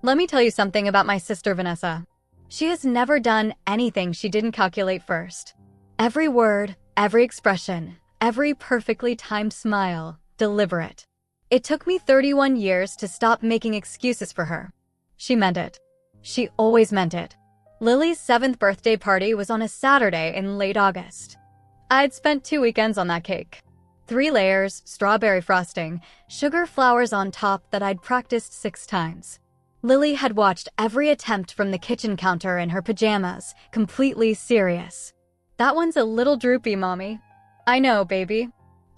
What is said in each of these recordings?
Let me tell you something about my sister Vanessa. She has never done anything she didn't calculate first. Every word, every expression, every perfectly timed smile, deliberate. It took me 31 years to stop making excuses for her. She meant it. She always meant it. Lily's 7th birthday party was on a Saturday in late August. I'd spent 2 weekends on that cake. 3 layers, strawberry frosting, sugar flowers on top that I'd practiced 6 times. Lily had watched every attempt from the kitchen counter in her pajamas, completely serious. That one's a little droopy, Mommy. I know, baby.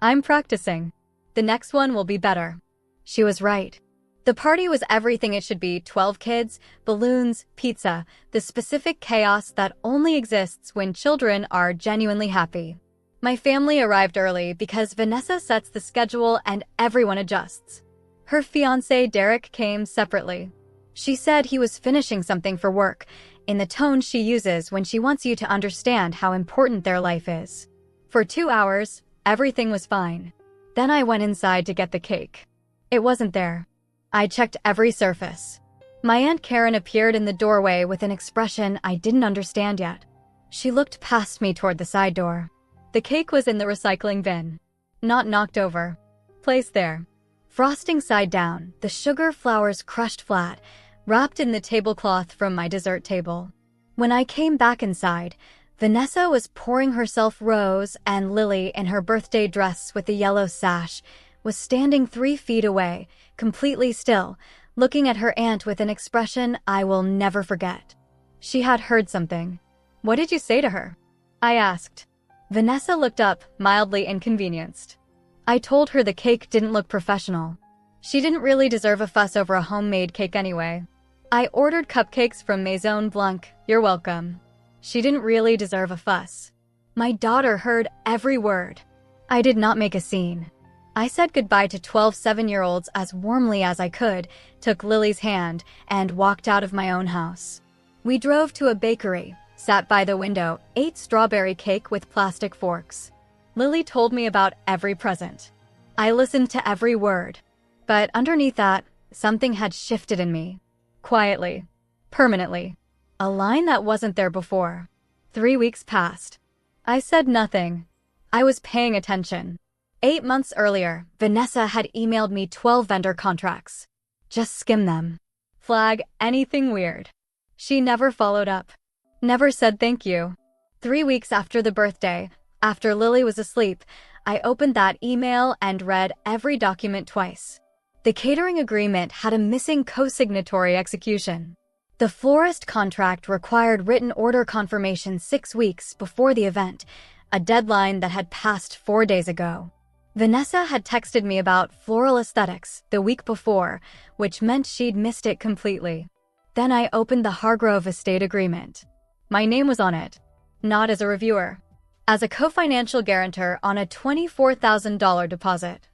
I'm practicing. The next one will be better. She was right. The party was everything it should be: 12 kids, balloons, pizza, the specific chaos that only exists when children are genuinely happy. My family arrived early because Vanessa sets the schedule and everyone adjusts. Her fiancé Derek came separately. She said he was finishing something for work, in the tone she uses when she wants you to understand how important their life is. For 2 hours, everything was fine. Then I went inside to get the cake. It wasn't there. I checked every surface. My Aunt Karen appeared in the doorway with an expression I didn't understand yet. She looked past me toward the side door. The cake was in the recycling bin. Not knocked over. Placed there. Frosting side down, the sugar flowers crushed flat, wrapped in the tablecloth from my dessert table. When I came back inside, Vanessa was pouring herself rose, and Lily, in her birthday dress with the yellow sash, was standing 3 feet away, completely still, looking at her aunt with an expression I will never forget. She had heard something. "What did you say to her?" I asked. Vanessa looked up, mildly inconvenienced. I told her the cake didn't look professional. She didn't really deserve a fuss over a homemade cake anyway. I ordered cupcakes from Maison Blanc. You're welcome. She didn't really deserve a fuss. My daughter heard every word. I did not make a scene. I said goodbye to 12 7-year-olds as warmly as I could, took Lily's hand, and walked out of my own house. We drove to a bakery, sat by the window, ate strawberry cake with plastic forks. Lily told me about every present. I listened to every word. But underneath that, something had shifted in me. Quietly. Permanently. A line that wasn't there before. 3 weeks passed. I said nothing. I was paying attention. 8 months earlier, Vanessa had emailed me 12 vendor contracts. Just skim them. Flag anything weird. She never followed up. Never said thank you. 3 weeks after the birthday, after Lily was asleep, I opened that email and read every document twice. The catering agreement had a missing co-signatory execution. The florist contract required written order confirmation 6 weeks before the event, a deadline that had passed 4 days ago. Vanessa had texted me about floral aesthetics the week before, which meant she'd missed it completely. Then I opened the Hargrove estate agreement. My name was on it, not as a reviewer, as a co-financial guarantor on a $24,000 deposit.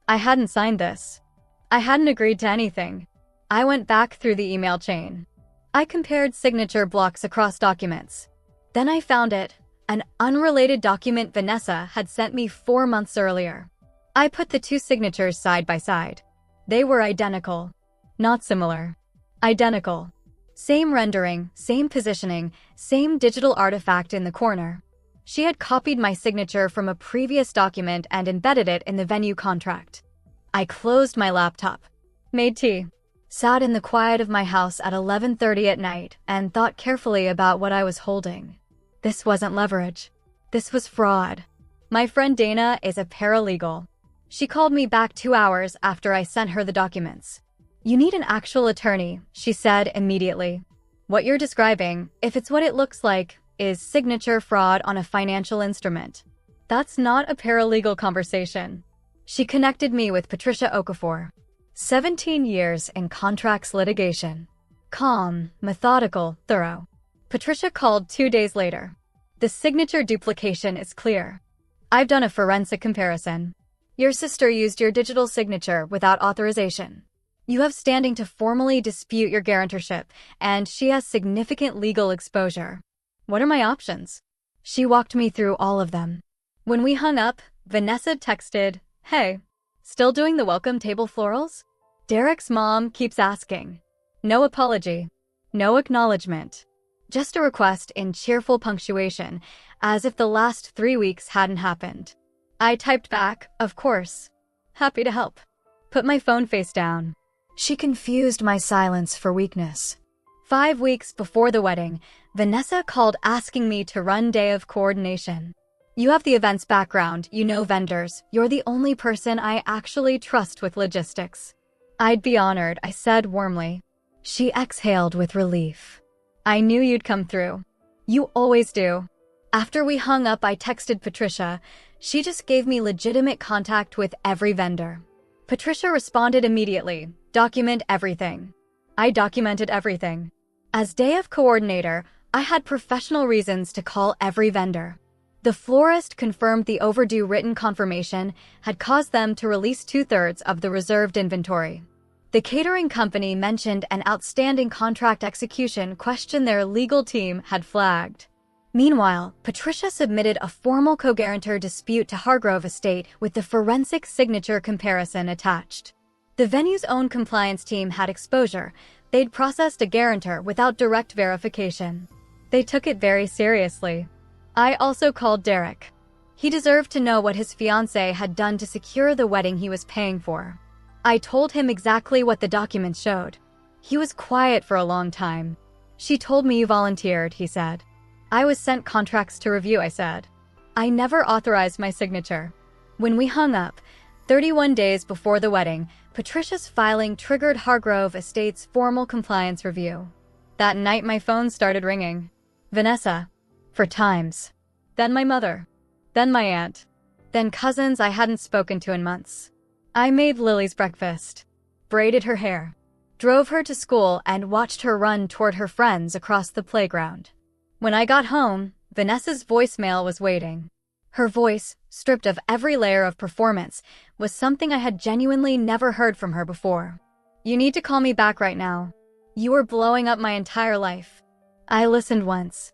I hadn't signed this. I hadn't agreed to anything. I went back through the email chain. I compared signature blocks across documents. Then I found it, an unrelated document Vanessa had sent me 4 months earlier. I put the 2 signatures side by side. They were identical. Not similar. Identical. Same rendering, same positioning, same digital artifact in the corner. She had copied my signature from a previous document and embedded it in the venue contract. I closed my laptop, made tea, sat in the quiet of my house at 11:30 at night, and thought carefully about what I was holding. This wasn't leverage. This was fraud. My friend Dana is a paralegal. She called me back 2 hours after I sent her the documents. "You need an actual attorney," she said immediately. "What you're describing, if it's what it looks like, is signature fraud on a financial instrument. That's not a paralegal conversation." She connected me with Patricia Okafor. 17 years in contracts litigation. Calm, methodical, thorough. Patricia called 2 days later. "The signature duplication is clear. I've done a forensic comparison. Your sister used your digital signature without authorization. You have standing to formally dispute your guarantorship, and she has significant legal exposure. What are my options?" She walked me through all of them. When we hung up, Vanessa texted, "Hey, still doing the welcome table florals? Derek's mom keeps asking." No apology. No acknowledgement. Just a request in cheerful punctuation, as if the last 3 weeks hadn't happened. I typed back, of course. Happy to help. Put my phone face down. She confused my silence for weakness. 5 weeks before the wedding, Vanessa called asking me to run day of coordination. You have the events background, you know vendors, you're the only person I actually trust with logistics. I'd be honored, I said warmly. She exhaled with relief. I knew you'd come through. You always do. After we hung up, I texted Patricia. She just gave me legitimate contact with every vendor. Patricia responded immediately. Document everything. I documented everything. As day of coordinator, I had professional reasons to call every vendor. The florist confirmed the overdue written confirmation had caused them to release 2/3 of the reserved inventory. The catering company mentioned an outstanding contract execution question their legal team had flagged. Meanwhile, Patricia submitted a formal co-guarantor dispute to Hargrove Estate with the forensic signature comparison attached. The venue's own compliance team had exposure. They'd processed a guarantor without direct verification. They took it very seriously. I also called Derek. He deserved to know what his fiancée had done to secure the wedding he was paying for. I told him exactly what the documents showed. He was quiet for a long time. She told me you volunteered, he said. I was sent contracts to review, I said. I never authorized my signature. When we hung up, 31 days before the wedding, Patricia's filing triggered Hargrove Estate's formal compliance review. That night my phone started ringing. Vanessa. 4 times. Then my mother. Then my aunt. Then cousins I hadn't spoken to in months. I made Lily's breakfast, braided her hair, drove her to school, and watched her run toward her friends across the playground. When I got home, Vanessa's voicemail was waiting. Her voice, stripped of every layer of performance, was something I had genuinely never heard from her before. You need to call me back right now. You were blowing up my entire life. I listened once.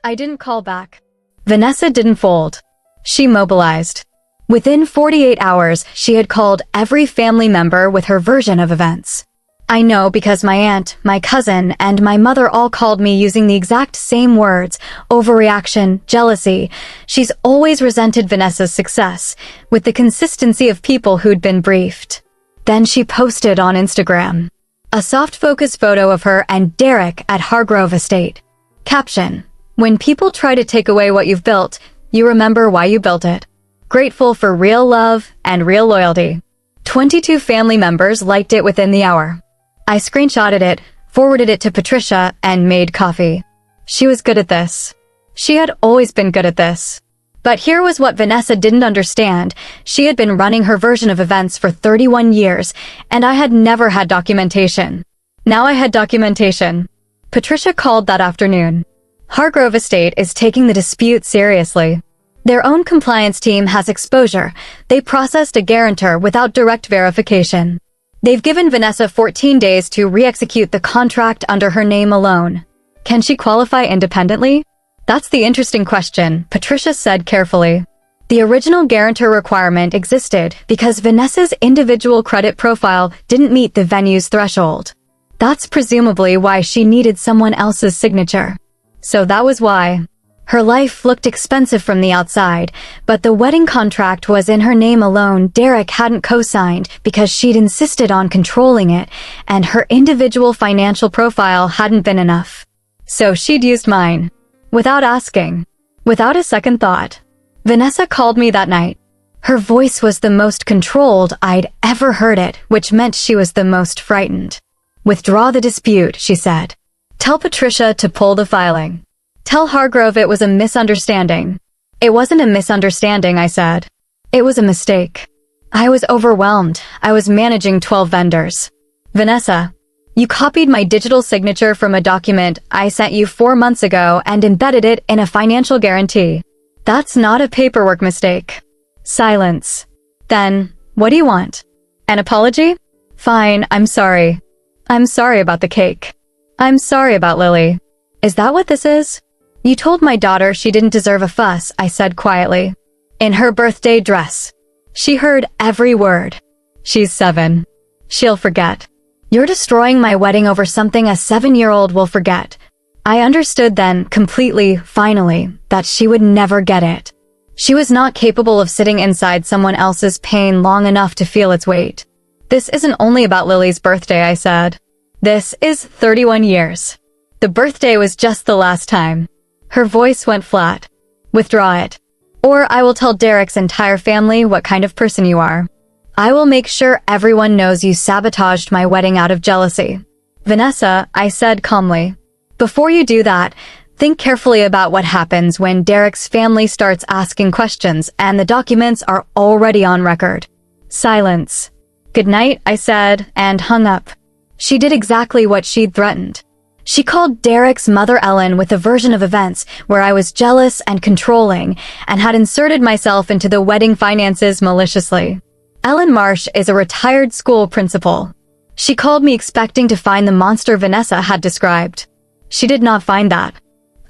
I didn't call back. Vanessa didn't fold. She mobilized. Within 48 hours, she had called every family member with her version of events. I know because my aunt, my cousin, and my mother all called me using the exact same words: overreaction, jealousy. She's always resented Vanessa's success, with the consistency of people who'd been briefed. Then she posted on Instagram a soft focus photo of her and Derek at Hargrove Estate. Caption: when people try to take away what you've built, you remember why you built it. Grateful for real love and real loyalty. 22 family members liked it within the hour. I screenshotted it, forwarded it to Patricia, and made coffee. She was good at this. She had always been good at this. But here was what Vanessa didn't understand. She had been running her version of events for 31 years, and I had never had documentation. Now I had documentation. Patricia called that afternoon. Hargrove Estate is taking the dispute seriously. Their own compliance team has exposure. They processed a guarantor without direct verification. They've given Vanessa 14 days to re-execute the contract under her name alone. Can she qualify independently? That's the interesting question, Patricia said carefully. The original guarantor requirement existed because Vanessa's individual credit profile didn't meet the venue's threshold. That's presumably why she needed someone else's signature. So that was why. Her life looked expensive from the outside, but the wedding contract was in her name alone. Derek hadn't co-signed because she'd insisted on controlling it, and her individual financial profile hadn't been enough. So she'd used mine. Without asking. Without a second thought. Vanessa called me that night. Her voice was the most controlled I'd ever heard it, which meant she was the most frightened. Withdraw the dispute, she said. Tell Patricia to pull the filing. Tell Hargrove it was a misunderstanding. It wasn't a misunderstanding, I said. It was a mistake. I was overwhelmed. I was managing 12 vendors. Vanessa, you copied my digital signature from a document I sent you 4 months ago and embedded it in a financial guarantee. That's not a paperwork mistake. Silence. Then, what do you want? An apology? Fine, I'm sorry. I'm sorry about the cake. I'm sorry about Lily. Is that what this is? You told my daughter she didn't deserve a fuss, I said quietly. In her birthday dress. She heard every word. She's 7. She'll forget. You're destroying my wedding over something a 7-year-old will forget. I understood then, completely, finally, that she would never get it. She was not capable of sitting inside someone else's pain long enough to feel its weight. This isn't only about Lily's birthday, I said. This is 31 years. The birthday was just the last time. Her voice went flat. Withdraw it. Or I will tell Derek's entire family what kind of person you are. I will make sure everyone knows you sabotaged my wedding out of jealousy. Vanessa, I said calmly. Before you do that, think carefully about what happens when Derek's family starts asking questions and the documents are already on record. Silence. Good night, I said, and hung up. She did exactly what she'd threatened. She called Derek's mother Ellen with a version of events where I was jealous and controlling and had inserted myself into the wedding finances maliciously. Ellen Marsh is a retired school principal. She called me expecting to find the monster Vanessa had described. She did not find that.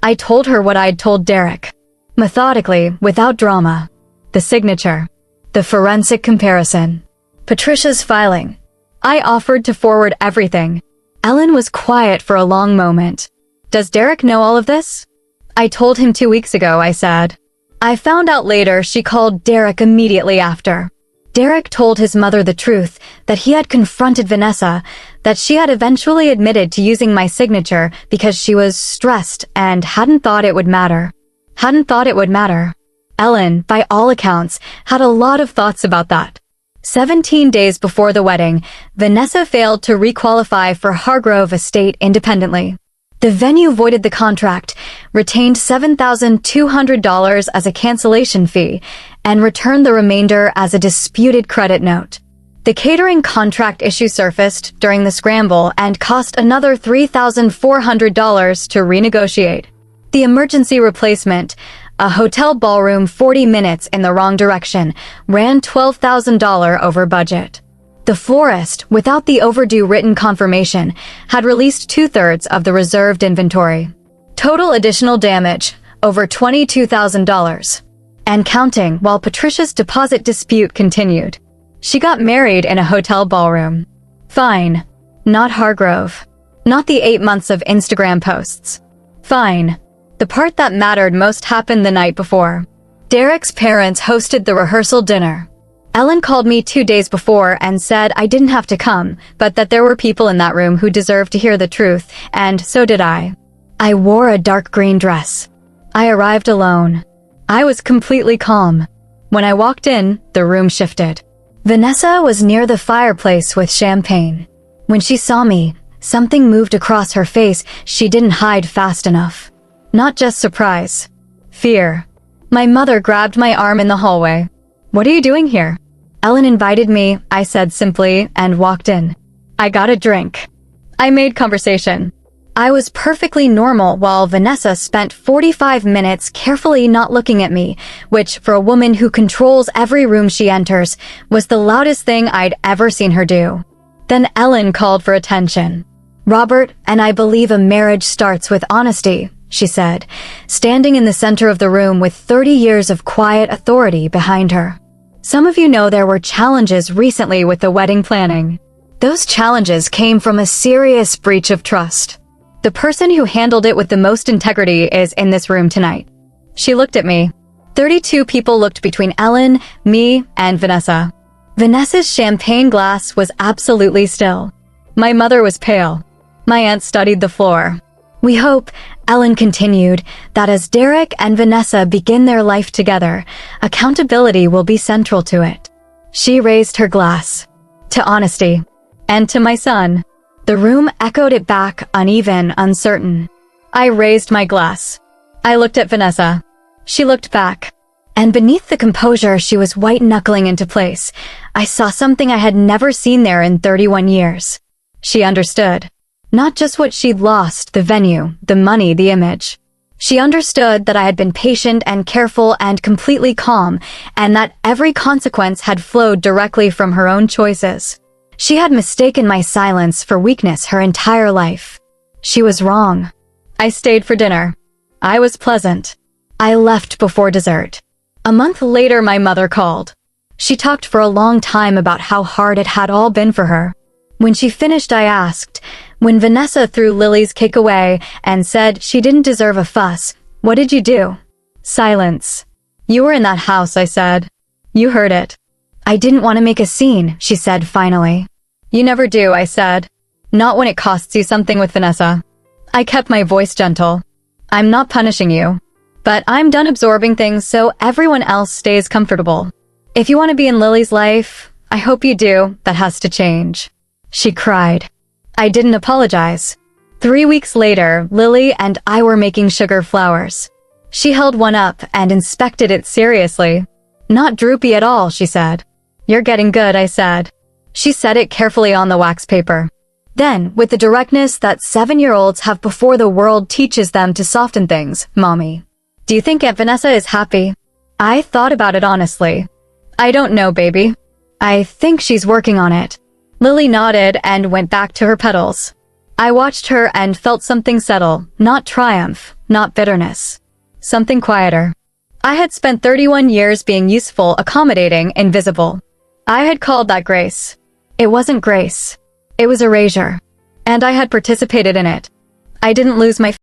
I told her what I'd told Derek. Methodically, without drama. The signature. The forensic comparison. Patricia's filing. I offered to forward everything. Ellen was quiet for a long moment. Does Derek know all of this? I told him 2 weeks ago, I said. I found out later she called Derek immediately after. Derek told his mother the truth, that he had confronted Vanessa, that she had eventually admitted to using my signature because she was stressed and hadn't thought it would matter. Ellen, by all accounts, had a lot of thoughts about that. 17 days before the wedding, Vanessa failed to requalify for Hargrove Estate independently. The venue voided the contract, retained $7,200 as a cancellation fee, and returned the remainder as a disputed credit note. The catering contract issue surfaced during the scramble and cost another $3,400 to renegotiate. The emergency replacement, a hotel ballroom 40 minutes in the wrong direction, ran $12,000 over budget. The florist, without the overdue written confirmation, had released 2/3 of the reserved inventory. Total additional damage, over $22,000. And counting while Patricia's deposit dispute continued. She got married in a hotel ballroom. Fine. Not Hargrove. Not the 8 months of Instagram posts. Fine. The part that mattered most happened the night before. Derek's parents hosted the rehearsal dinner. Ellen called me 2 days before and said I didn't have to come, but that there were people in that room who deserved to hear the truth, and so did I. I wore a dark green dress. I arrived alone. I was completely calm. When I walked in, the room shifted. Vanessa was near the fireplace with champagne. When she saw me, something moved across her face she didn't hide fast enough. Not just surprise. Fear. My mother grabbed my arm in the hallway. What are you doing here? Ellen invited me, I said simply, and walked in. I got a drink. I made conversation. I was perfectly normal while Vanessa spent 45 minutes carefully not looking at me, which, for a woman who controls every room she enters, was the loudest thing I'd ever seen her do. Then Ellen called for attention. Robert, and I believe a marriage starts with honesty, she said, standing in the center of the room with 30 years of quiet authority behind her. Some of you know there were challenges recently with the wedding planning. Those challenges came from a serious breach of trust. The person who handled it with the most integrity is in this room tonight. She looked at me. 32 people looked between Ellen, me, and Vanessa. Vanessa's champagne glass was absolutely still. My mother was pale. My aunt studied the floor. We hope, Ellen continued, that as Derek and Vanessa begin their life together, accountability will be central to it. She raised her glass. To honesty. And to my son. The room echoed it back, uneven, uncertain. I raised my glass. I looked at Vanessa. She looked back. And beneath the composure she was white-knuckling into place, I saw something I had never seen there in 31 years. She understood. Not just what she'd lost, the venue, the money, the image. She understood that I had been patient and careful and completely calm, and that every consequence had flowed directly from her own choices. She had mistaken my silence for weakness her entire life. She was wrong. I stayed for dinner. I was pleasant. I left before dessert. A month later, my mother called. She talked for a long time about how hard it had all been for her. When she finished, I asked, "When Vanessa threw Lily's cake away and said she didn't deserve a fuss, what did you do?" Silence. "You were in that house," I said. "You heard it." "I didn't want to make a scene," she said finally. "You never do," I said. "Not when it costs you something with Vanessa." I kept my voice gentle. "I'm not punishing you. But I'm done absorbing things so everyone else stays comfortable. If you want to be in Lily's life, I hope you do. That has to change." She cried. I didn't apologize. 3 weeks later, Lily and I were making sugar flowers. She held one up and inspected it seriously. "Not droopy at all," she said. "You're getting good," I said. She set it carefully on the wax paper. Then, with the directness that 7-year-olds have before the world teaches them to soften things, "Mommy, do you think Aunt Vanessa is happy?" I thought about it honestly. "I don't know, baby. I think she's working on it." Lily nodded and went back to her petals. I watched her and felt something settle, not triumph, not bitterness. Something quieter. I had spent 31 years being useful, accommodating, invisible. I had called that grace. It wasn't grace. It was erasure. And I had participated in it. I didn't lose my